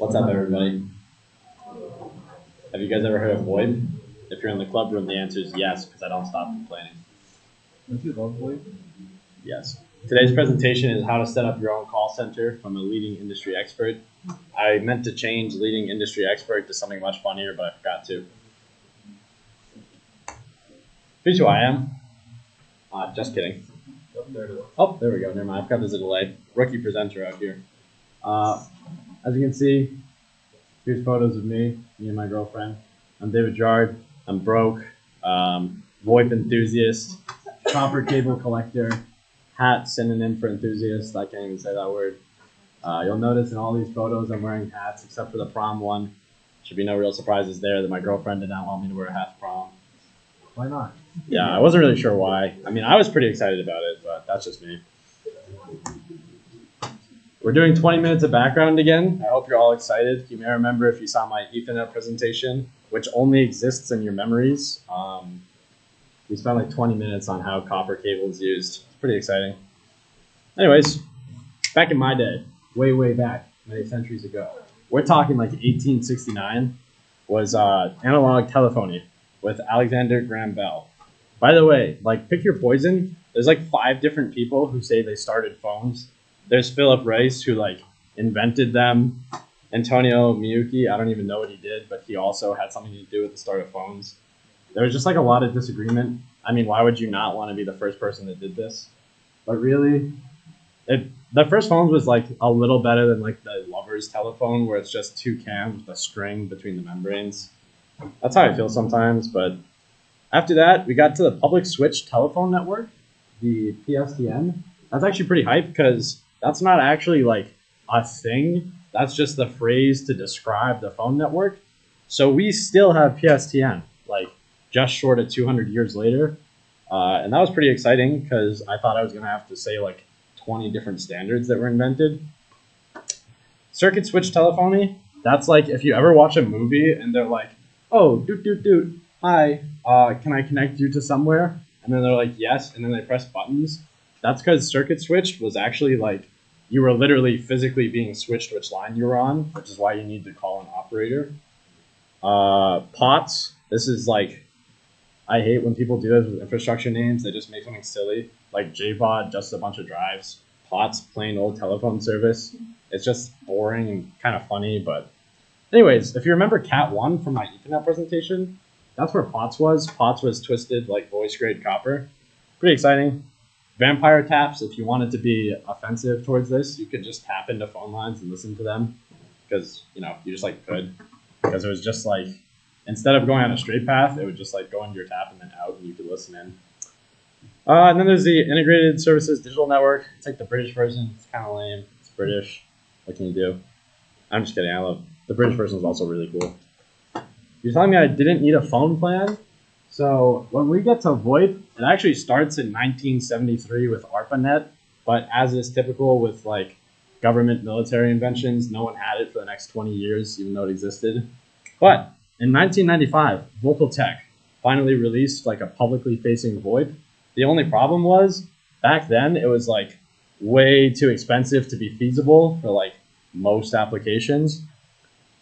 What's up, everybody? Have you guys ever heard of VoIP? If you're in the club room, the answer is yes, because I don't stop complaining. Don't you love VoIP? Yes. Today's presentation is how to set up your own call center from a leading industry expert. I meant to change leading industry expert to something much funnier, but I forgot to. Here's who I am. Just kidding. Oh, there we go. Never mind. I forgot there's a delay. Rookie presenter out here. As you can see, here's photos of me and my girlfriend. I'm David Girard. I'm broke. VoIP enthusiast. Copper cable collector. Hat synonym for enthusiast. I can't even say that word. You'll notice in all these photos I'm wearing hats except for the prom one. Should be no real surprises there that my girlfriend did not want me to wear a hat to prom. Why not? Yeah, I wasn't really sure why. I mean, I was pretty excited about it, but that's just me. We're doing 20 minutes of background again. I hope you're all excited. You may remember if you saw my Ethernet presentation, which only exists in your memories. We spent like 20 minutes on how copper cable is used. It's pretty exciting. Anyways, back in my day, way back, many centuries ago, we're talking like 1869, was analog telephony with Alexander Graham Bell. By the way, like, pick your poison. There's like 5 different people who say they started phones. There's Philip Rice, who like invented them. Antonio Meucci, I don't even know what he did, but he also had something to do with the start of phones. There was just like a lot of disagreement. I mean, why would you not want to be the first person that did this? But really, the first phones was like a little better than like the lover's telephone, where it's just 2 cams with a string between the membranes. That's how I feel sometimes. But after that, we got to the public switch telephone network, the PSTN. That's actually pretty hype because that's not actually like a thing. That's just the phrase to describe the phone network. So we still have PSTN, like just short of 200 years later. And that was pretty exciting because I thought I was going to have to say like 20 different standards that were invented. Circuit switch telephony, that's like if you ever watch a movie and they're like, oh, doot, hi, can I connect you to somewhere? And then they're like, yes, and then they press buttons. That's because circuit switched was actually like, you were literally physically being switched which line you were on, which is why you need to call an operator. POTS, this is like, I hate when people do this with infrastructure names. They just make something silly, like JPOD, just a bunch of drives. POTS, plain old telephone service. It's just boring and kind of funny, but anyways, if you remember Cat 1 from my Ethernet presentation, that's where POTS was. POTS was twisted like voice grade copper. Pretty exciting. Vampire taps, if you wanted to be offensive towards this, you could just tap into phone lines and listen to them because, you know, you just like could. Because it was just like, instead of going on a straight path, it would just like go into your tap and then out and you could listen in. And then there's the Integrated Services Digital Network. It's like the British version. It's kind of lame. It's British. What can you do? I'm just kidding. I love the British version is also really cool. You're telling me I didn't need a phone plan? So when we get to VoIP, it actually starts in 1973 with ARPANET, but as is typical with like government military inventions, no one had it for the next 20 years, even though it existed. But in 1995, Vocaltech finally released like a publicly facing VoIP. The only problem was back then it was like way too expensive to be feasible for like most applications.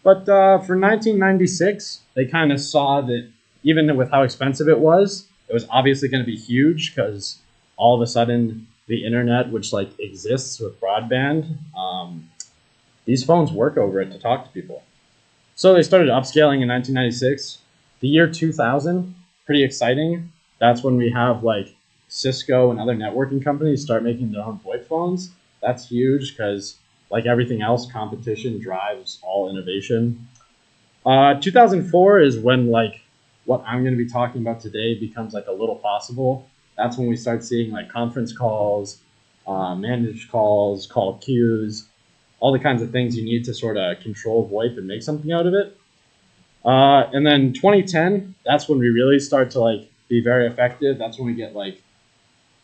But for 1996, they kind of saw that even with how expensive it was obviously going to be huge because all of a sudden the internet, which like exists with broadband, these phones work over it to talk to people. So they started upscaling in 1996. The year 2000, pretty exciting. That's when we have like Cisco and other networking companies start making their own VoIP phones. That's huge because like everything else, competition drives all innovation. 2004 is when like what I'm going to be talking about today becomes like a little possible. That's when we start seeing like conference calls, managed calls, call queues, all the kinds of things you need to sort of control VoIP and make something out of it. And then 2010, that's when we really start to like be very effective. That's when we get like,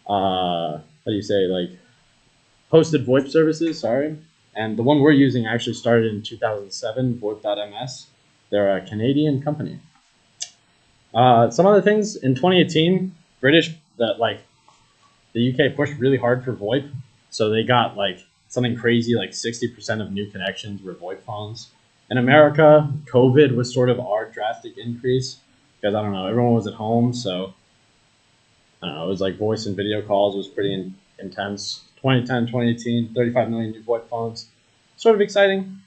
how do you say, like hosted VoIP services, sorry. And the one we're using actually started in 2007, VoIP.ms. They're a Canadian company. Some other things in 2018, the UK pushed really hard for VoIP. So they got like something crazy, like 60% of new connections were VoIP phones. In America, COVID was sort of our drastic increase because I don't know, everyone was at home, so I don't know, it was like voice and video calls was pretty intense. 2010, 2018, 35 million new VoIP phones. Sort of exciting.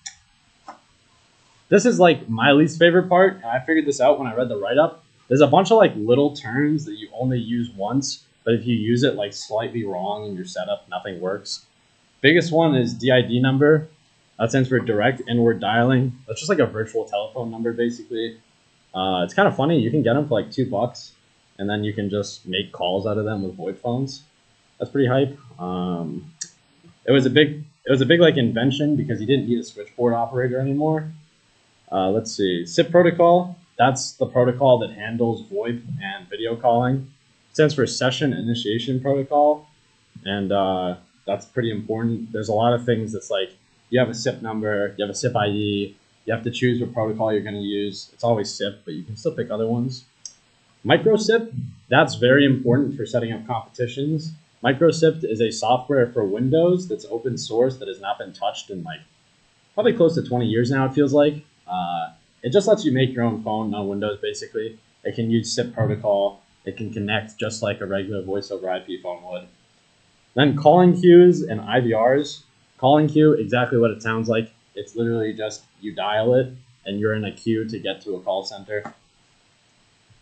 This is like my least favorite part, and I figured this out when I read the write-up. There's a bunch of like little terms that you only use once, but if you use it like slightly wrong in your setup, nothing works. Biggest one is DID number. That stands for direct inward dialing. That's just like a virtual telephone number, basically. It's kind of funny. You can get them for like $2, and then you can just make calls out of them with VoIP phones. That's pretty hype. It was a big like invention because you didn't need a switchboard operator anymore. Let's see, SIP protocol. That's the protocol that handles VoIP and video calling. It stands for Session Initiation Protocol, and that's pretty important. There's a lot of things that's like you have a SIP number, you have a SIP ID, you have to choose what protocol you're going to use. It's always SIP, but you can still pick other ones. MicroSIP, that's very important for setting up competitions. MicroSIP is a software for Windows that's open source that has not been touched in like probably close to 20 years now, it feels like. It just lets you make your own phone on Windows, basically. It can use SIP protocol. It can connect just like a regular voice over IP phone would. Then calling queues and IVRs. Calling queue, exactly what it sounds like. It's literally just you dial it and you're in a queue to get to a call center.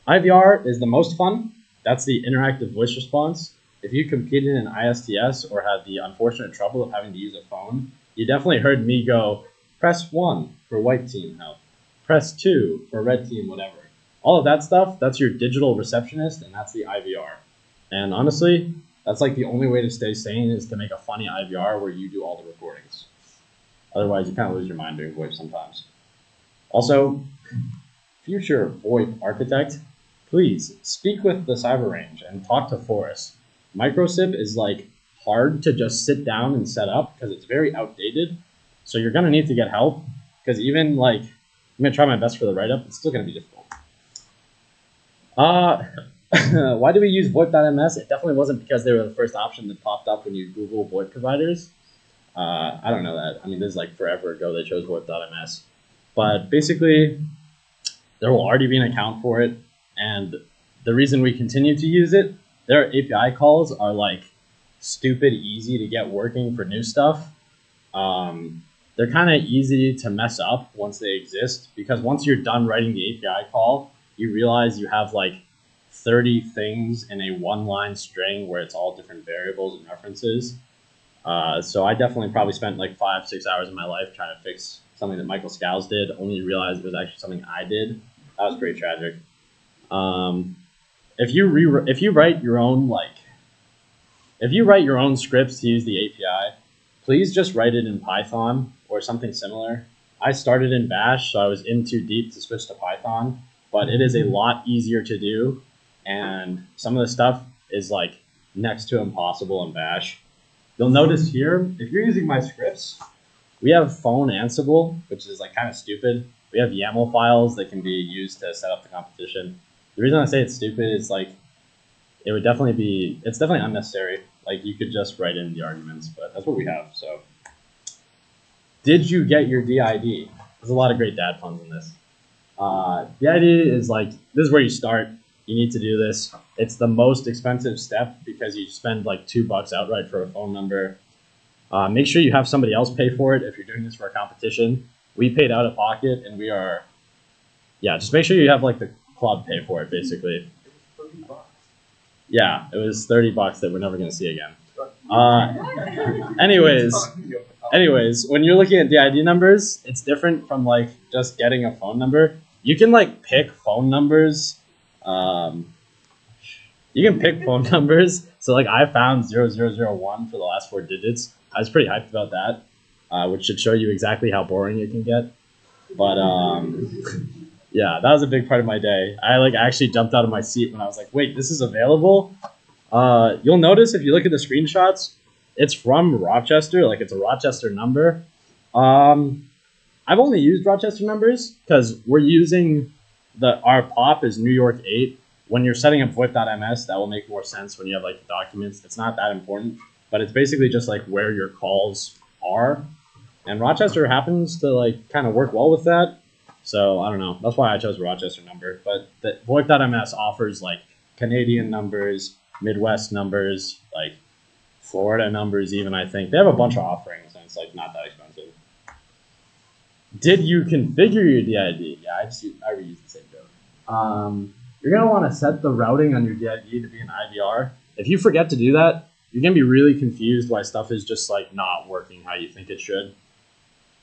IVR is the most fun. That's the interactive voice response. If you competed in ISTS or had the unfortunate trouble of having to use a phone, you definitely heard me go, press 1 for white team help, press 2 for red team whatever. All of that stuff, that's your digital receptionist, and that's the IVR. And honestly, that's like the only way to stay sane is to make a funny IVR where you do all the recordings. Otherwise, you kind of lose your mind doing VoIP sometimes. Also, future VoIP architect, please speak with the cyber range and talk to Forrest. MicroSIP is like hard to just sit down and set up because it's very outdated. So you're going to need to get help because even like, I'm going to try my best for the write-up. It's still going to be difficult. Why do we use VoIP.ms? It definitely wasn't because they were the first option that popped up when you Google VoIP providers. I don't know that. I mean, this is like forever ago they chose VoIP.ms. But basically, there will already be an account for it. And the reason we continue to use it, their API calls are like stupid easy to get working for new stuff. They're kind of easy to mess up once they exist because once you're done writing the API call, you realize you have like 30 things in a one-line string where it's all different variables and references. So I definitely probably spent like 5-6 hours of my life trying to fix something that Michael Scales did, only to realize it was actually something I did. That was pretty tragic. If you write your own scripts to use the API, please just write it in Python or something similar. I started in Bash, so I was in too deep to switch to Python, but it is a lot easier to do, and some of the stuff is like next to impossible in Bash. You'll notice here, if you're using my scripts, we have phone Ansible, which is like kind of stupid. We have YAML files that can be used to set up the competition. The reason I say it's stupid is like it's definitely unnecessary. Like you could just write in the arguments, but that's what we have. So, did you get your DID? There's a lot of great dad puns in this. DID is like, this is where you start. You need to do this. It's the most expensive step because you spend like $2 outright for a phone number. Make sure you have somebody else pay for it if you're doing this for a competition. We paid out of pocket, and just make sure you have like the club pay for it, basically. Yeah, it was $30 that we're never going to see again. Anyways, when you're looking at the ID numbers, it's different from like just getting a phone number. You can like pick phone numbers. So like I found 0001 for the last 4 digits. I was pretty hyped about that, which should show you exactly how boring it can get. But yeah, that was a big part of my day. I like actually jumped out of my seat when I was like, wait, this is available? You'll notice if you look at the screenshots, it's from Rochester, like it's a Rochester number. I've only used Rochester numbers because we're using our POP is New York 8. When you're setting up VoIP.ms, that will make more sense when you have like the documents. It's not that important, but it's basically just like where your calls are. And Rochester happens to like kind of work well with that. So I don't know. That's why I chose Rochester number. But the VoIP.ms offers like Canadian numbers, Midwest numbers, like Florida numbers even, I think. They have a bunch of offerings and it's like not that expensive. Did you configure your DID? Yeah, I reused the same joke. You're gonna want to set the routing on your DID to be an IVR. If you forget to do that, you're gonna be really confused why stuff is just like not working how you think it should.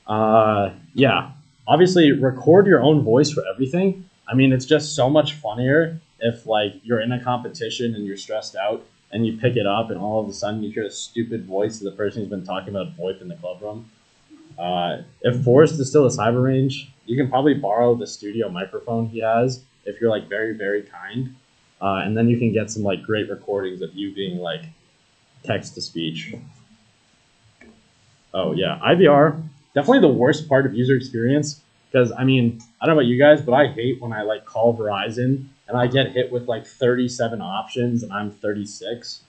Yeah, obviously record your own voice for everything. I mean, it's just so much funnier if like you're in a competition and you're stressed out and you pick it up and all of a sudden you hear a stupid voice of the person who's been talking about VoIP in the club room. If Forrest is still a cyber range, you can probably borrow the studio microphone he has if you're like very, very kind. And then you can get some like great recordings of you being like text to speech. Oh yeah, IVR, definitely the worst part of user experience. Because I mean, I don't know about you guys, but I hate when I like call Verizon and I get hit with like 37 options and I'm 36.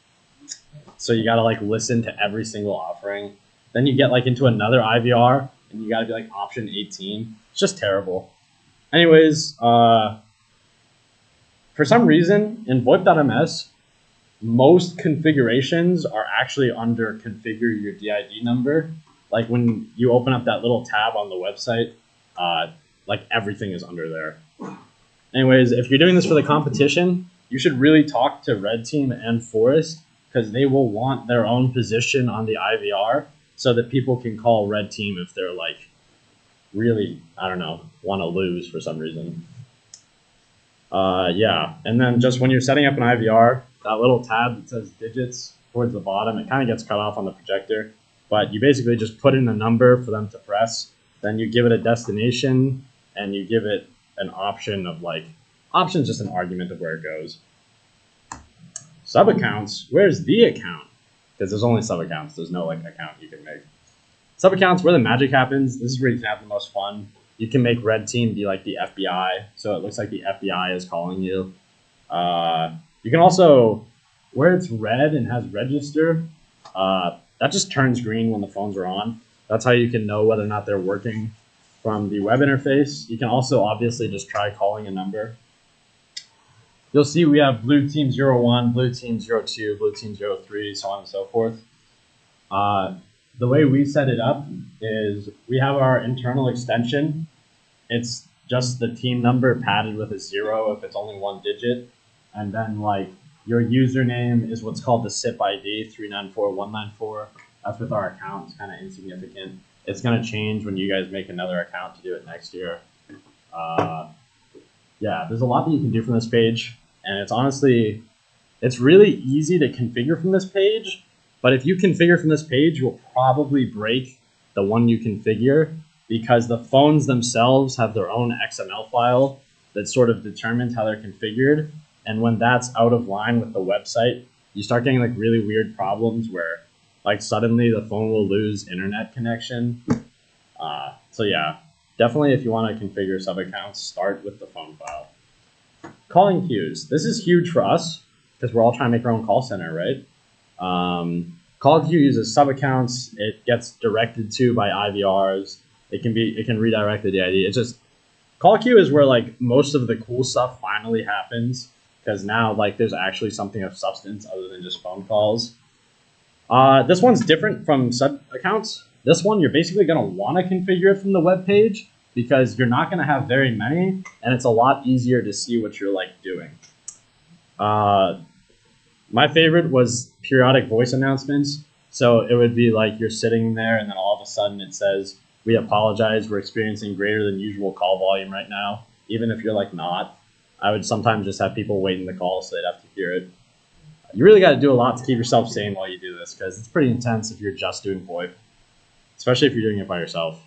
So you gotta like listen to every single offering. Then you get like into another IVR and you gotta be like option 18. It's just terrible. Anyways, for some reason in VoIP.ms, most configurations are actually under configure your DID number. Like when you open up that little tab on the website, like everything is under there. Anyways, if you're doing this for the competition, you should really talk to Red Team and Forest because they will want their own position on the IVR so that people can call Red Team if they're like really, I don't know, want to lose for some reason. Yeah, and then just when you're setting up an IVR, that little tab that says digits towards the bottom, it kind of gets cut off on the projector. But you basically just put in a number for them to press. Then you give it a destination, and you give it an option of like, option's just an argument of where it goes. Sub accounts, where's the account? Because there's only sub accounts. There's no like account you can make. Sub accounts, where the magic happens. This is where you can have the most fun. You can make Red Team be like the FBI, so it looks like the FBI is calling you. You can also, where it's red and has register, that just turns green when the phones are on. That's how you can know whether or not they're working from the web interface. You can also obviously just try calling a number. You'll see we have blue team 01, blue team 02, blue team 03, so on and so forth. The way we set it up is we have our internal extension. It's just the team number padded with a 0 if it's only one digit. And then like your username is what's called the SIP ID 394194. That's with our account. It's kind of insignificant. It's going to change when you guys make another account to do it next year. Yeah, there's a lot that you can do from this page. And it's honestly, it's really easy to configure from this page. But if you configure from this page, you'll probably break the one you configure because the phones themselves have their own XML file that sort of determines how they're configured. And when that's out of line with the website, you start getting like really weird problems where like suddenly the phone will lose internet connection. So yeah, definitely if you want to configure sub accounts, start with the phone file. Calling queues. This is huge for us because we're all trying to make our own call center, right? Call queue uses sub accounts. It gets directed to by IVRs. It can redirect the DID. It's just call queue is where like most of the cool stuff finally happens because now like there's actually something of substance other than just phone calls. This one's different from sub accounts. This one you're basically gonna want to configure it from the web page because you're not gonna have very many, and it's a lot easier to see what you're like doing. My favorite was periodic voice announcements. So it would be like you're sitting there and then all of a sudden it says, we apologize, we're experiencing greater than usual call volume right now. Even if you're like not, I would sometimes just have people waiting the call so they'd have to hear it. You really got to do a lot to keep yourself sane while you do this because it's pretty intense if you're just doing VoIP, especially if you're doing it by yourself.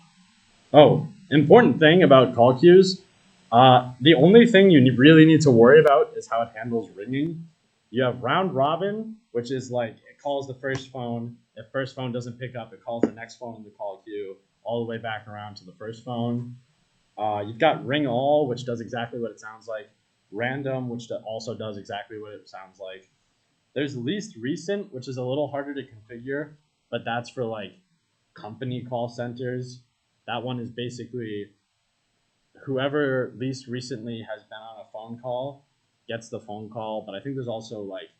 Oh, important thing about call queues. The only thing you really need to worry about is how it handles ringing. You have round robin, which is like it calls the first phone. If first phone doesn't pick up, it calls the next phone in the call queue all the way back around to the first phone. You've got ring all, which does exactly what it sounds like. Random, which also does exactly what it sounds like. There's least recent, which is a little harder to configure, but that's for like company call centers. That one is basically whoever least recently has been on a phone call gets the phone call. But I think there's also like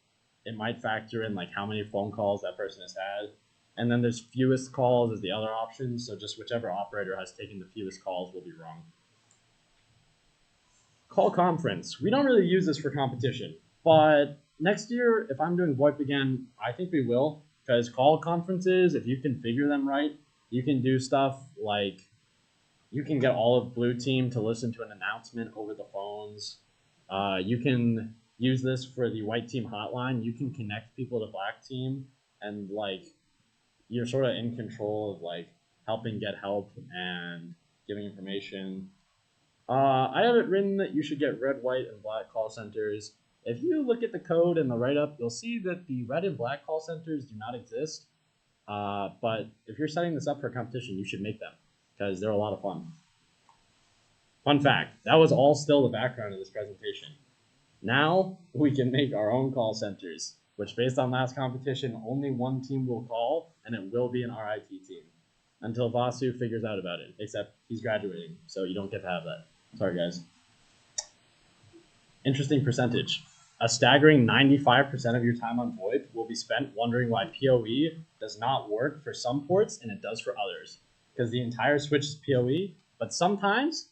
it might factor in like how many phone calls that person has had. And then there's fewest calls as the other option. So just whichever operator has taken the fewest calls will be wrong. Call conference. We don't really use this for competition, but next year, if I'm doing VoIP again, I think we will, because call conferences, if you configure them right, you can do stuff like you can get all of Blue Team to listen to an announcement over the phones. You can use this for the White Team hotline. You can connect people to Black Team, and like you're sort of in control of like helping get help and giving information. I have it written that you should get red, white, and black call centers. If you look at the code in the write-up, you'll see that the red and black call centers do not exist. But if you're setting this up for a competition, you should make them because they're a lot of fun. Fun fact, that was all still the background of this presentation. Now we can make our own call centers, which based on last competition, only one team will call, and it will be an RIT team until Vasu figures out about it, except he's graduating, so you don't get to have that. Sorry, guys. Interesting percentage. A staggering 95% of your time on VoIP will be spent wondering why PoE does not work for some ports and it does for others. Because the entire switch is PoE, but sometimes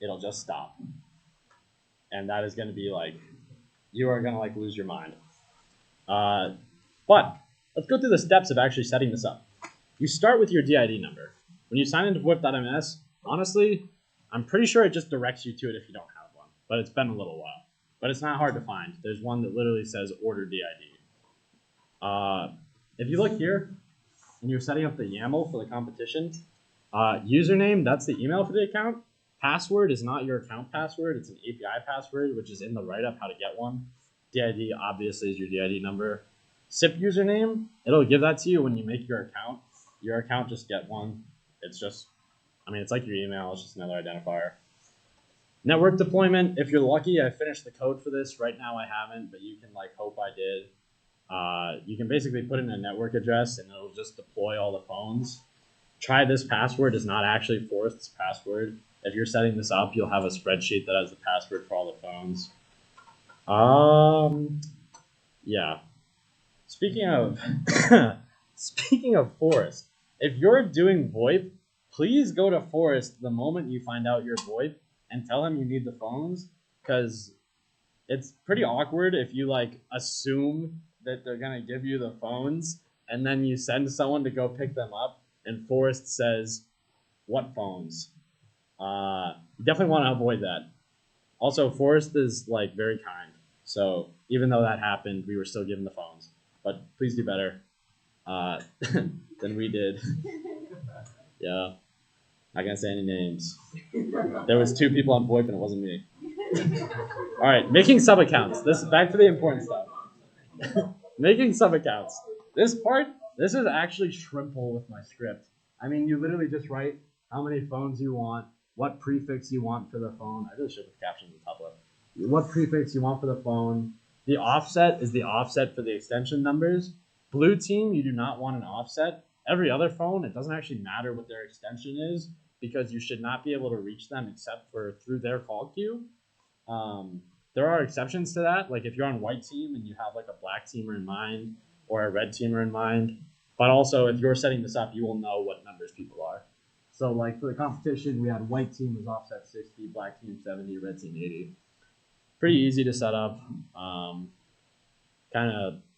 it'll just stop. And that is going to be like, you are going to like lose your mind. But let's go through the steps of actually setting this up. You start with your DID number. When you sign into VoIP.ms, honestly, I'm pretty sure it just directs you to it if you don't have one, but it's been a little while. But it's not hard to find. There's one that literally says order DID. If you look here, and you're setting up the YAML for the competition, username, that's the email for the account. Password is not your account password. It's an API password, which is in the write-up how to get one. DID obviously is your DID number. SIP username, it'll give that to you when you make your account. Your account, just get one. It's just, I mean, it's like your email. It's just another identifier. Network deployment, if you're lucky, I finished the code for this. Right now I haven't, but you can like hope I did. You can basically put in a network address and it'll just deploy all the phones. Try this password is not actually Forrest's password. If you're setting this up, you'll have a spreadsheet that has the password for all the phones. Yeah. Speaking of Forrest, if you're doing VoIP, please go to Forrest the moment you find out you're VoIP and tell him you need the phones, because it's pretty awkward if you like assume that they're gonna give you the phones and then you send someone to go pick them up and Forrest says, "What phones?" You definitely want to avoid that. Also, Forrest is like very kind, so even though that happened, we were still given the phones. But please do better than we did. Yeah, not gonna say any names. There was 2 people on VoIP and it wasn't me. All right, making sub accounts. This back to the important stuff. Making sub accounts. This is actually shrimple with my script. I mean, you literally just write how many phones you want, what prefix you want for the phone. I really should have captioned the top left. What prefix you want for the phone. The offset is the offset for the extension numbers. Blue Team, you do not want an offset. Every other phone, it doesn't actually matter what their extension is because you should not be able to reach them except for through their call queue. There are exceptions to that. Like if you're on White Team and you have like a Black Teamer in mind or a Red Teamer in mind. But also, if you're setting this up, you will know what numbers people are. So like for the competition, we had White Team was offset 60, Black Team 70, Red Team 80. Pretty easy to set up.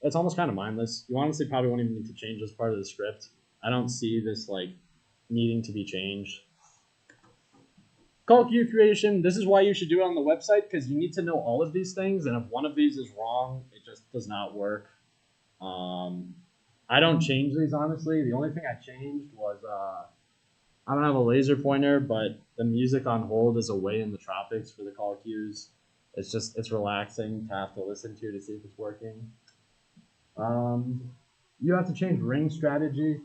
It's almost kind of mindless. You honestly probably won't even need to change this part of the script. I don't see this like needing to be changed. Call queue creation. This is why you should do it on the website, because you need to know all of these things, and if one of these is wrong, it just does not work. I don't change these, honestly. The only thing I changed was I don't have a laser pointer, but the music on hold is away in the tropics for the call queues. It's relaxing to have to listen to see if it's working. You have to change ring strategy,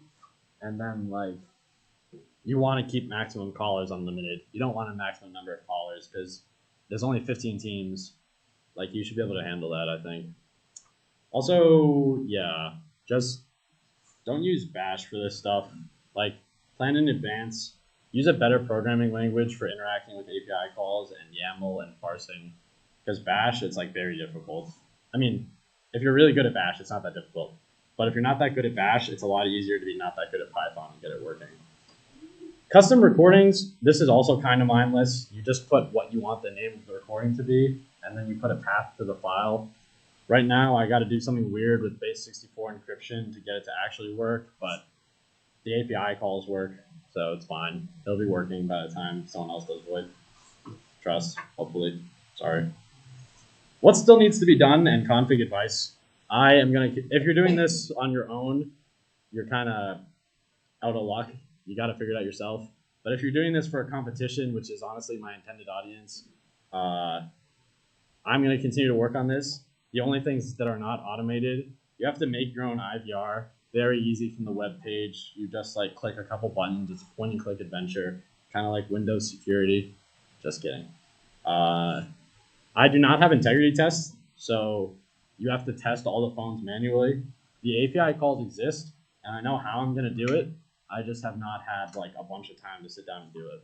and then like you want to keep maximum callers unlimited. You don't want a maximum number of callers because there's only 15 teams. Like you should be able to handle that, I think. Also, yeah, just don't use Bash for this stuff. Like, plan in advance. Use a better programming language for interacting with API calls and YAML and parsing. Because Bash, it's like very difficult. I mean, if you're really good at Bash, it's not that difficult. But if you're not that good at Bash, it's a lot easier to be not that good at Python and get it working. Custom recordings, this is also kind of mindless. You just put what you want the name of the recording to be, and then you put a path to the file. Right now, I got to do something weird with base64 encryption to get it to actually work, but the API calls work, so it's fine. It'll be working by the time someone else does void. Trust, hopefully. Sorry. What still needs to be done and config advice? I am going to, if you're doing this on your own, you're kind of out of luck. You got to figure it out yourself. But if you're doing this for a competition, which is honestly my intended audience, I'm going to continue to work on this. The only things that are not automated, you have to make your own IVR. Very easy from the web page. You just like click a couple buttons. It's a point and click adventure, kind of like Windows security. Just kidding. I do not have integrity tests, so you have to test all the phones manually. The API calls exist, and I know how I'm going to do it. I just have not had like a bunch of time to sit down and do it.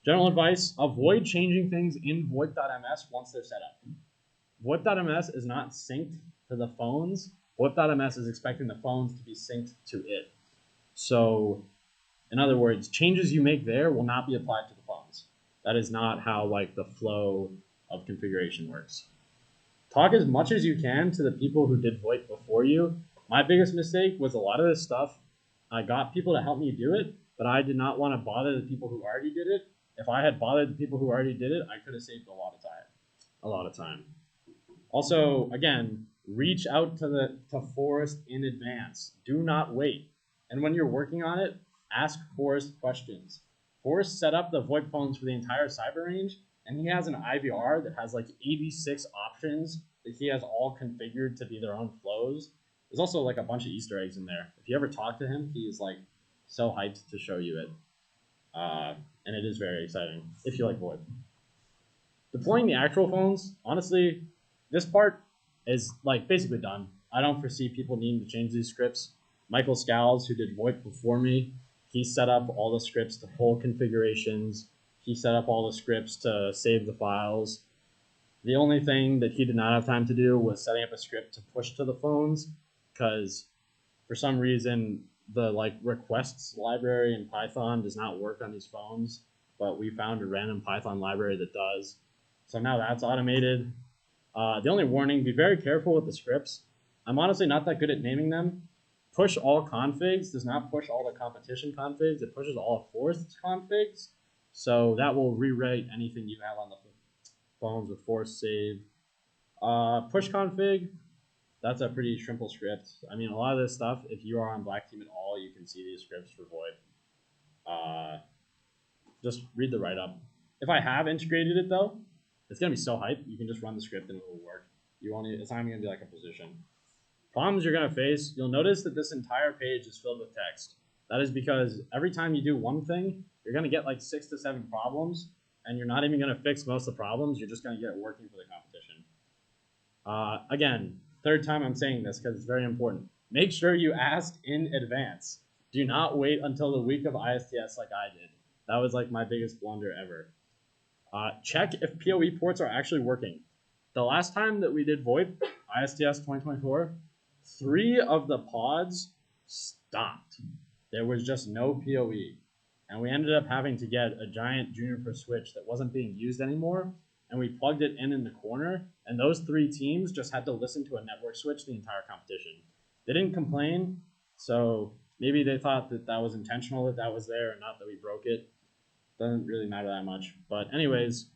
General advice, avoid changing things in VoIP.ms once they're set up. VoIP.ms is not synced to the phones. VoIP.ms is expecting the phones to be synced to it. So, in other words, changes you make there will not be applied to the phones. That is not how like the flow of configuration works. Talk as much as you can to the people who did VoIP before you. My biggest mistake was a lot of this stuff. I got people to help me do it, but I did not want to bother the people who already did it. If I had bothered the people who already did it, I could have saved a lot of time. Also, again, reach out to Forrest in advance. Do not wait. And when you're working on it, ask Forrest questions. Forrest set up the VoIP phones for the entire cyber range, and he has an IVR that has like 86 options that he has all configured to be their own flows. There's also like a bunch of Easter eggs in there. If you ever talk to him, he is like so hyped to show you it. And it is very exciting if you like VoIP. Deploying the actual phones, honestly, this part is like basically done. I don't foresee people needing to change these scripts. Michael Scales, who did VoIP before me, he set up all the scripts to pull configurations. He set up all the scripts to save the files. The only thing that he did not have time to do was setting up a script to push to the phones, because for some reason the like requests library in Python does not work on these phones, but we found a random Python library that does. So now that's automated. The only warning, be very careful with the scripts. I'm honestly not that good at naming them. Push all configs does not push all the competition configs. It pushes all of Forrest's configs. So that will rewrite anything you have on the phones with Forrest saved. Push config, that's a pretty simple script. I mean, a lot of this stuff, if you are on Black Team at all, you can see these scripts for VoIP. Just read the write-up. If I have integrated it though, it's gonna be so hype. You can just run the script and it will work. It's not even gonna be like a position. Problems you're gonna face, you'll notice that this entire page is filled with text. That is because every time you do one thing, you're gonna get like 6 to 7 problems, and you're not even gonna fix most of the problems. You're just gonna get it working for the competition. Again, third time I'm saying this because it's very important. Make sure you ask in advance. Do not wait until the week of ISTS like I did. That was like my biggest blunder ever. Check if PoE ports are actually working. The last time that we did VoIP, ISTS 2024, 3 of the pods stopped. There was just no PoE. And we ended up having to get a giant Juniper switch that wasn't being used anymore, and we plugged it in the corner, and those 3 teams just had to listen to a network switch the entire competition. They didn't complain, so maybe they thought that that was intentional, that that was there, and not that we broke it. Doesn't really matter that much. But anyways,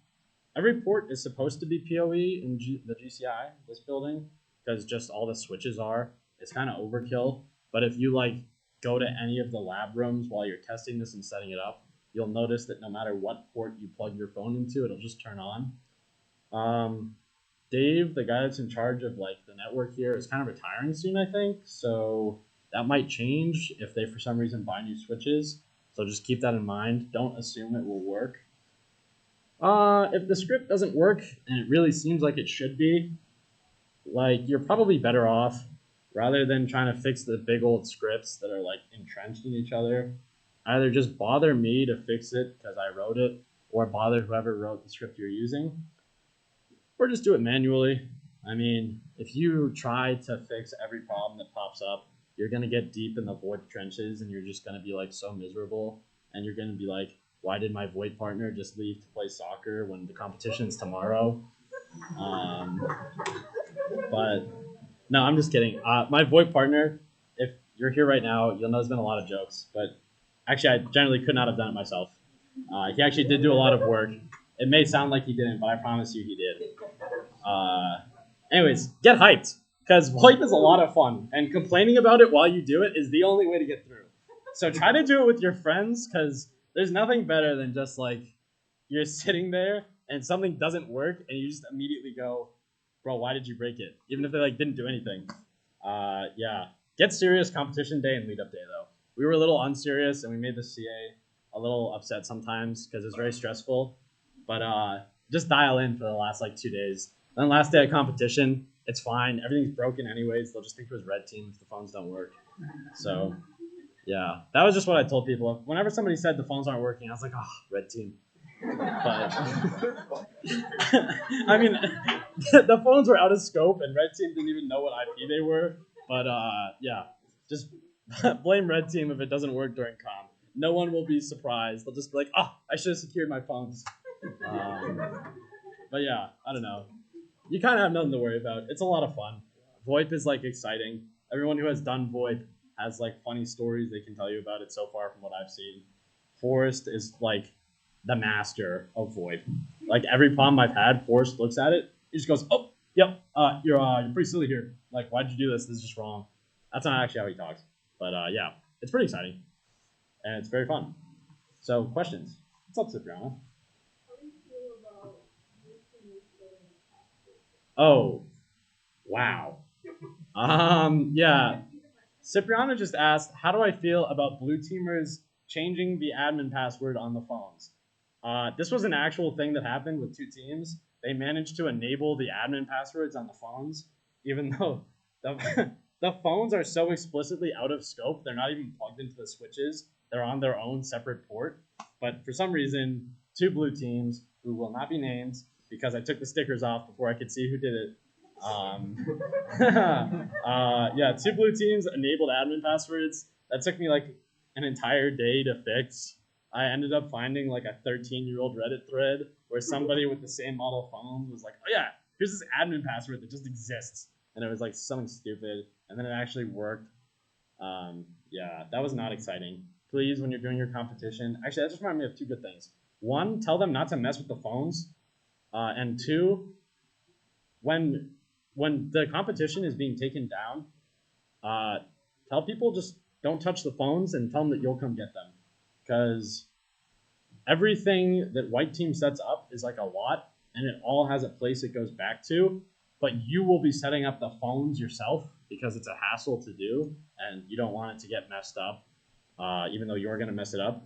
every port is supposed to be PoE in the GCI, this building, because just all the switches are. It's kind of overkill, but if you like go to any of the lab rooms while you're testing this and setting it up, you'll notice that no matter what port you plug your phone into, it'll just turn on. Dave, the guy that's in charge of like the network here, is kind of retiring soon, I think. So that might change if they for some reason buy new switches. So just keep that in mind. Don't assume it will work. If the script doesn't work, and it really seems like it should be, like you're probably better off rather than trying to fix the big old scripts that are like entrenched in each other. Either just bother me to fix it because I wrote it, or bother whoever wrote the script you're using, or just do it manually. I mean, if you try to fix every problem that pops up, you're gonna get deep in the void trenches, and you're just gonna be like so miserable, and you're gonna be like, why did my void partner just leave to play soccer when the competition's tomorrow? Um, but no, I'm just kidding. My VoIP partner, if you're here right now, you'll know there's been a lot of jokes, but actually, I generally could not have done it myself. He actually did do a lot of work. It may sound like he didn't, but I promise you he did. Uh, anyways, get hyped, because VoIP is a lot of fun, and complaining about it while you do it is the only way to get through. So try to do it with your friends, because there's nothing better than just like you're sitting there and something doesn't work, and you just immediately go, bro, why did you break it? Even if they like didn't do anything. Yeah. Get serious competition day and lead up day though. We were a little unserious and we made the CA a little upset sometimes because it's very stressful. But just dial in for the last like 2 days. Then last day of competition, it's fine. Everything's broken anyways. They'll just think it was red team if the phones don't work. So yeah, that was just what I told people. Whenever somebody said the phones aren't working, I was like, oh, red team. But I mean, the phones were out of scope, and Red Team didn't even know what IP they were. But yeah, just blame Red Team if it doesn't work during comm. No one will be surprised. They'll just be like, "Oh, I should have secured my phones." But yeah, I don't know. You kind of have nothing to worry about. It's a lot of fun. VoIP is like exciting. Everyone who has done VoIP has like funny stories they can tell you about it so far from what I've seen. Forrest is like the master of VoIP. Like every problem I've had, Forrest looks at it. He just goes, "Oh, yep, you're pretty silly here. Like, why'd you do this? This is just wrong." That's not actually how he talks, but yeah, it's pretty exciting and it's very fun. So, questions? What's up, Cipriano? Oh, wow. Yeah. Cipriano just asked, how do I feel about blue teamers changing the admin password on the phones? This was an actual thing that happened with two teams. They managed to enable the admin passwords on the phones, even though the, the phones are so explicitly out of scope. They're not even plugged into the switches. They're on their own separate port. But for some reason, two blue teams, who will not be named because I took the stickers off before I could see who did it, yeah, two blue teams enabled admin passwords. That took me like an entire day to fix. I ended up finding like a 13-year-old Reddit thread where somebody with the same model phone was like, "Oh yeah, here's this admin password that just exists," and it was like something stupid, and then it actually worked. Yeah, that was not exciting. Please, when you're doing your competition, actually, that just reminded me of two good things. One, tell them not to mess with the phones, and two, when the competition is being taken down, tell people just don't touch the phones and tell them that you'll come get them, because everything that white team sets up is like a lot, and it all has a place it goes back to. But you will be setting up the phones yourself because it's a hassle to do, and you don't want it to get messed up, even though you're going to mess it up.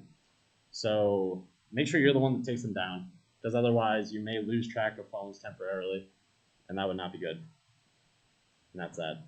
So make sure you're the one that takes them down, because otherwise you may lose track of phones temporarily, and that would not be good. And that's that.